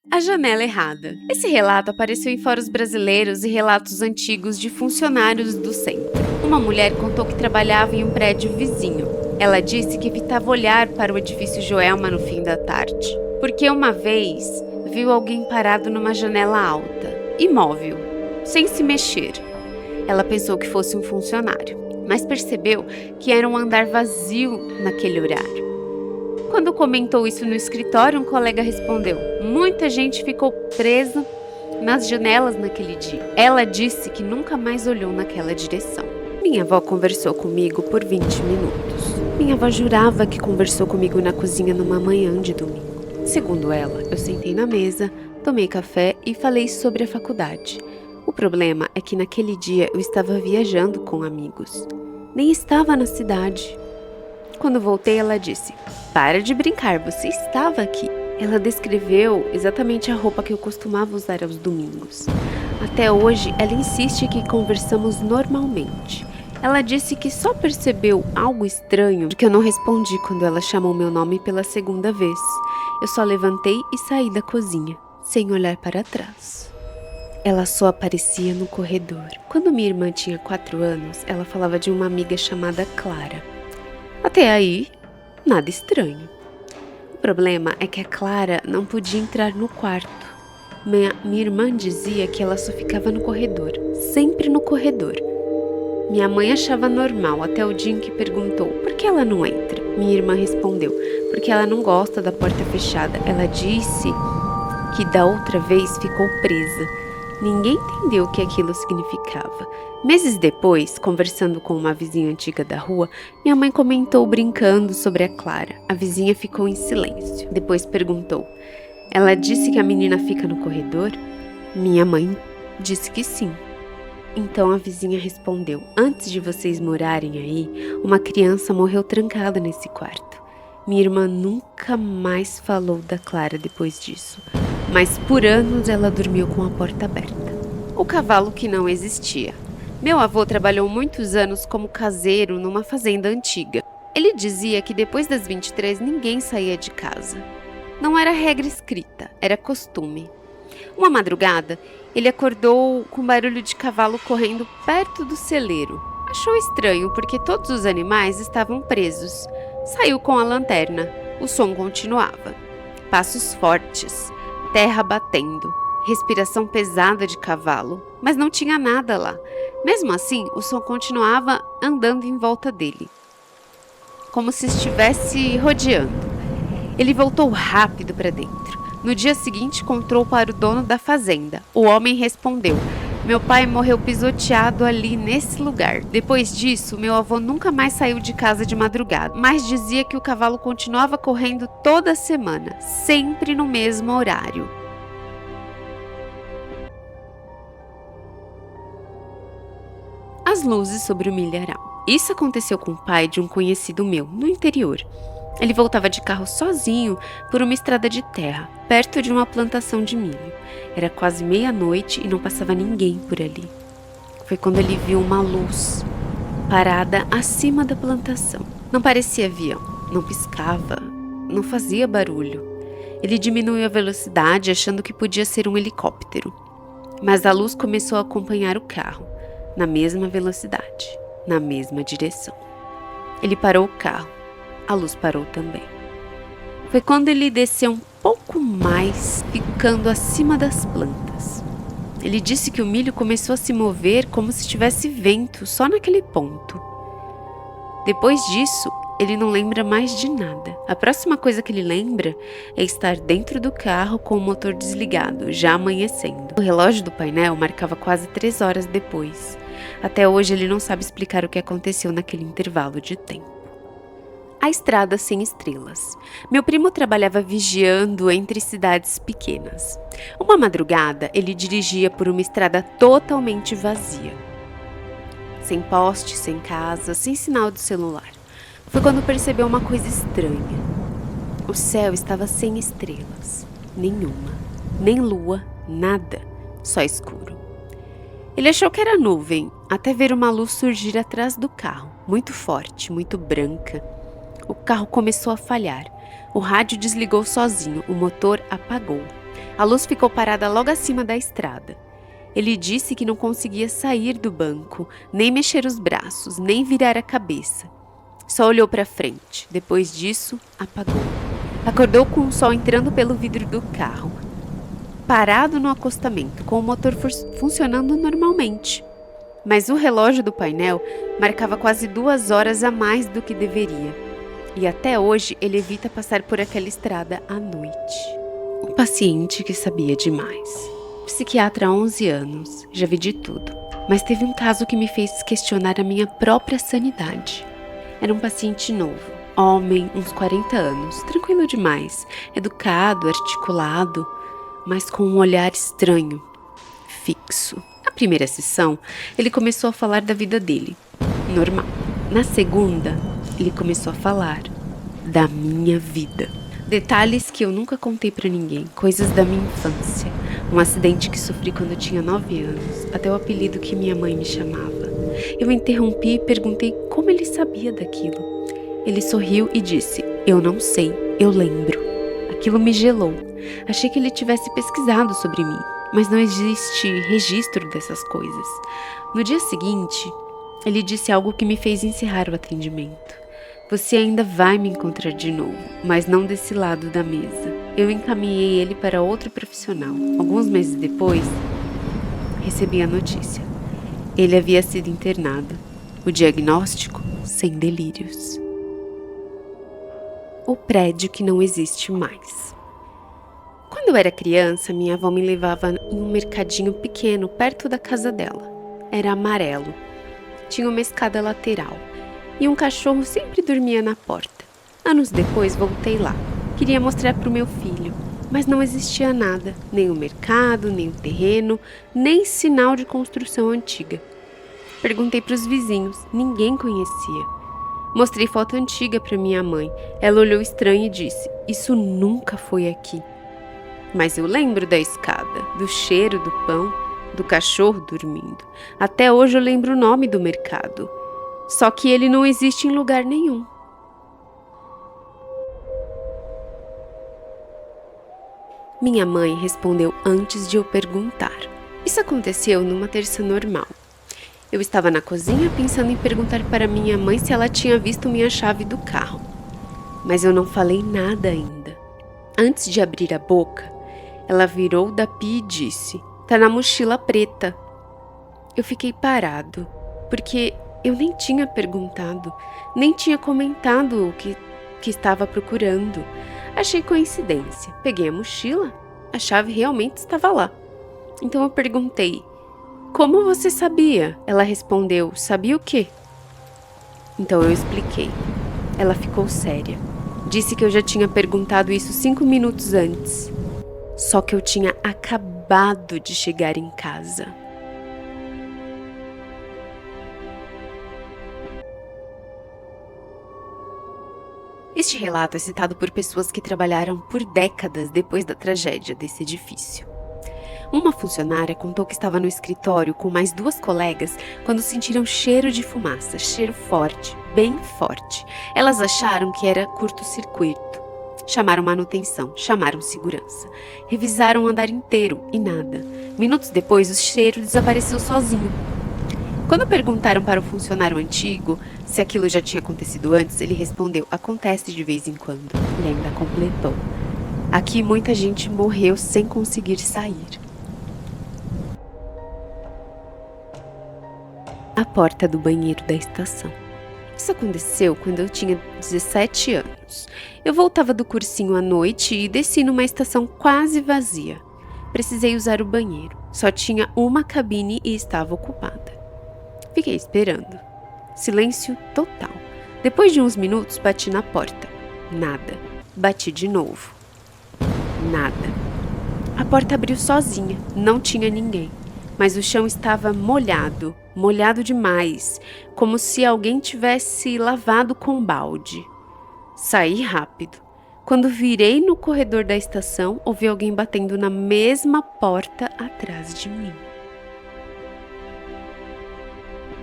A janela errada. Esse relato apareceu em fóruns brasileiros e relatos antigos de funcionários do centro. Uma mulher contou que trabalhava em um prédio vizinho. Ela disse que evitava olhar para o edifício Joelma no fim da tarde, porque uma vez viu alguém parado numa janela alta, imóvel, sem se mexer. Ela pensou que fosse um funcionário, mas percebeu que era um andar vazio naquele horário. Quando comentou isso no escritório, um colega respondeu: muita gente ficou presa nas janelas naquele dia. Ela disse que nunca mais olhou naquela direção. Minha avó conversou comigo por 20 minutos. Minha avó jurava que conversou comigo na cozinha numa manhã de domingo. Segundo ela, eu sentei na mesa, tomei café e falei sobre a faculdade. O problema é que naquele dia eu estava viajando com amigos. Nem estava na cidade. Quando voltei, ela disse: para de brincar, você estava aqui. Ela descreveu exatamente a roupa que eu costumava usar aos domingos. Até hoje, ela insiste que conversamos normalmente. Ela disse que só percebeu algo estranho porque eu não respondi quando ela chamou meu nome pela segunda vez. Eu só levantei e saí da cozinha, sem olhar para trás. Ela só aparecia no corredor. Quando minha irmã tinha 4 anos, ela falava de uma amiga chamada Clara. Até aí, nada estranho. O problema é que a Clara não podia entrar no quarto. Minha irmã dizia que ela só ficava no corredor, sempre no corredor. Minha mãe achava normal até o dia em que perguntou: por que ela não entra? Minha irmã respondeu: porque ela não gosta da porta fechada. Ela disse que da outra vez ficou presa. Ninguém entendeu o que aquilo significava. Meses depois, conversando com uma vizinha antiga da rua, minha mãe comentou brincando sobre a Clara. A vizinha ficou em silêncio. Depois perguntou: ela disse que a menina fica no corredor? Minha mãe disse que sim. Então a vizinha respondeu: antes de vocês morarem aí, uma criança morreu trancada nesse quarto. Minha irmã nunca mais falou da Clara depois disso, mas por anos ela dormiu com a porta aberta. O cavalo que não existia. Meu avô trabalhou muitos anos como caseiro numa fazenda antiga. Ele dizia que depois das 23 ninguém saía de casa. Não era regra escrita, era costume. Uma madrugada, ele acordou com barulho de cavalo correndo perto do celeiro. Achou estranho porque todos os animais estavam presos. Saiu com a lanterna. O som continuava. Passos fortes, terra batendo, respiração pesada de cavalo, mas não tinha nada lá. Mesmo assim, o som continuava andando em volta dele, como se estivesse rodeando. Ele voltou rápido para dentro. No dia seguinte, contou para o dono da fazenda. O homem respondeu: meu pai morreu pisoteado ali nesse lugar. Depois disso, meu avô nunca mais saiu de casa de madrugada, mas dizia que o cavalo continuava correndo toda semana, sempre no mesmo horário. As luzes sobre o milharal. Isso aconteceu com o pai de um conhecido meu, no interior. Ele voltava de carro sozinho por uma estrada de terra, perto de uma plantação de milho. Era quase meia-noite e não passava ninguém por ali. Foi quando ele viu uma luz parada acima da plantação. Não parecia avião, não piscava, não fazia barulho. Ele diminuiu a velocidade, achando que podia ser um helicóptero. Mas a luz começou a acompanhar o carro, na mesma velocidade, na mesma direção. Ele parou o carro. A luz parou também. Foi quando ele desceu um pouco mais, ficando acima das plantas. Ele disse que o milho começou a se mover como se tivesse vento, só naquele ponto. Depois disso, ele não lembra mais de nada. A próxima coisa que ele lembra é estar dentro do carro com o motor desligado, já amanhecendo. O relógio do painel marcava quase 3 horas depois. Até hoje ele não sabe explicar o que aconteceu naquele intervalo de tempo. A estrada sem estrelas. Meu primo trabalhava vigiando entre cidades pequenas. Uma madrugada, ele dirigia por uma estrada totalmente vazia. Sem poste, sem casa, sem sinal de celular. Foi quando percebeu uma coisa estranha. O céu estava sem estrelas. Nenhuma. Nem lua, nada. Só escuro. Ele achou que era nuvem, até ver uma luz surgir atrás do carro. Muito forte, muito branca. O carro começou a falhar. O rádio desligou sozinho, o motor apagou. A luz ficou parada logo acima da estrada. Ele disse que não conseguia sair do banco, nem mexer os braços, nem virar a cabeça. Só olhou para frente. Depois disso, apagou. Acordou com o sol entrando pelo vidro do carro, parado no acostamento, com o motor funcionando normalmente. Mas o relógio do painel marcava quase 2 horas a mais do que deveria. E até hoje ele evita passar por aquela estrada à noite. Um paciente que sabia demais. Psiquiatra há 11 anos, já vi de tudo. Mas teve um caso que me fez questionar a minha própria sanidade. Era um paciente novo, homem, uns 40 anos, tranquilo demais, educado, articulado, mas com um olhar estranho, fixo. Na primeira sessão, ele começou a falar da vida dele, normal. Na segunda, ele começou a falar da minha vida. Detalhes que eu nunca contei pra ninguém, coisas da minha infância. Um acidente que sofri quando eu tinha 9 anos, até o apelido que minha mãe me chamava. Eu interrompi e perguntei como ele sabia daquilo. Ele sorriu e disse: "Eu não sei, eu lembro." Aquilo me gelou. Achei que ele tivesse pesquisado sobre mim, mas não existe registro dessas coisas. No dia seguinte, ele disse algo que me fez encerrar o atendimento. "Você ainda vai me encontrar de novo, mas não desse lado da mesa." Eu encaminhei ele para outro profissional. Alguns meses depois, recebi a notícia. Ele havia sido internado. O diagnóstico: sem delírios. O prédio que não existe mais. Quando eu era criança, minha avó me levava em um mercadinho pequeno perto da casa dela. Era amarelo. Tinha uma escada lateral. E um cachorro sempre dormia na porta. Anos depois voltei lá. Queria mostrar para o meu filho, mas não existia nada, nem o mercado, nem o terreno, nem sinal de construção antiga. Perguntei para os vizinhos, ninguém conhecia. Mostrei foto antiga para minha mãe. Ela olhou estranha e disse: "Isso nunca foi aqui." Mas eu lembro da escada, do cheiro do pão, do cachorro dormindo. Até hoje eu lembro o nome do mercado. Só que ele não existe em lugar nenhum. Minha mãe respondeu antes de eu perguntar. Isso aconteceu numa terça normal. Eu estava na cozinha pensando em perguntar para minha mãe se ela tinha visto minha chave do carro. Mas eu não falei nada ainda. Antes de abrir a boca, ela virou da pia e disse: "Tá na mochila preta." Eu fiquei parado, porque eu nem tinha perguntado, nem tinha comentado o que estava procurando. Achei coincidência. Peguei a mochila, a chave realmente estava lá. Então eu perguntei: "Como você sabia?" Ela respondeu: "Sabia o quê?" Então eu expliquei. Ela ficou séria. Disse que eu já tinha perguntado isso 5 minutos antes. Só que eu tinha acabado de chegar em casa. Este relato é citado por pessoas que trabalharam por décadas depois da tragédia desse edifício. Uma funcionária contou que estava no escritório com mais 2 colegas quando sentiram cheiro de fumaça, cheiro forte, bem forte. Elas acharam que era curto-circuito. Chamaram manutenção, chamaram segurança. Revisaram o andar inteiro e nada. Minutos depois, o cheiro desapareceu sozinho. Quando perguntaram para o funcionário antigo se aquilo já tinha acontecido antes, ele respondeu: "Acontece de vez em quando." E ainda completou: "Aqui muita gente morreu sem conseguir sair." A porta do banheiro da estação. Isso aconteceu quando eu tinha 17 anos. Eu voltava do cursinho à noite e desci numa estação quase vazia. Precisei usar o banheiro. Só tinha uma cabine e estava ocupada. Fiquei esperando. Silêncio total. Depois de uns minutos, bati na porta. Nada. Bati de novo. Nada. A porta abriu sozinha. Não tinha ninguém. Mas o chão estava molhado. Molhado demais. Como se alguém tivesse lavado com balde. Saí rápido. Quando virei no corredor da estação, ouvi alguém batendo na mesma porta atrás de mim.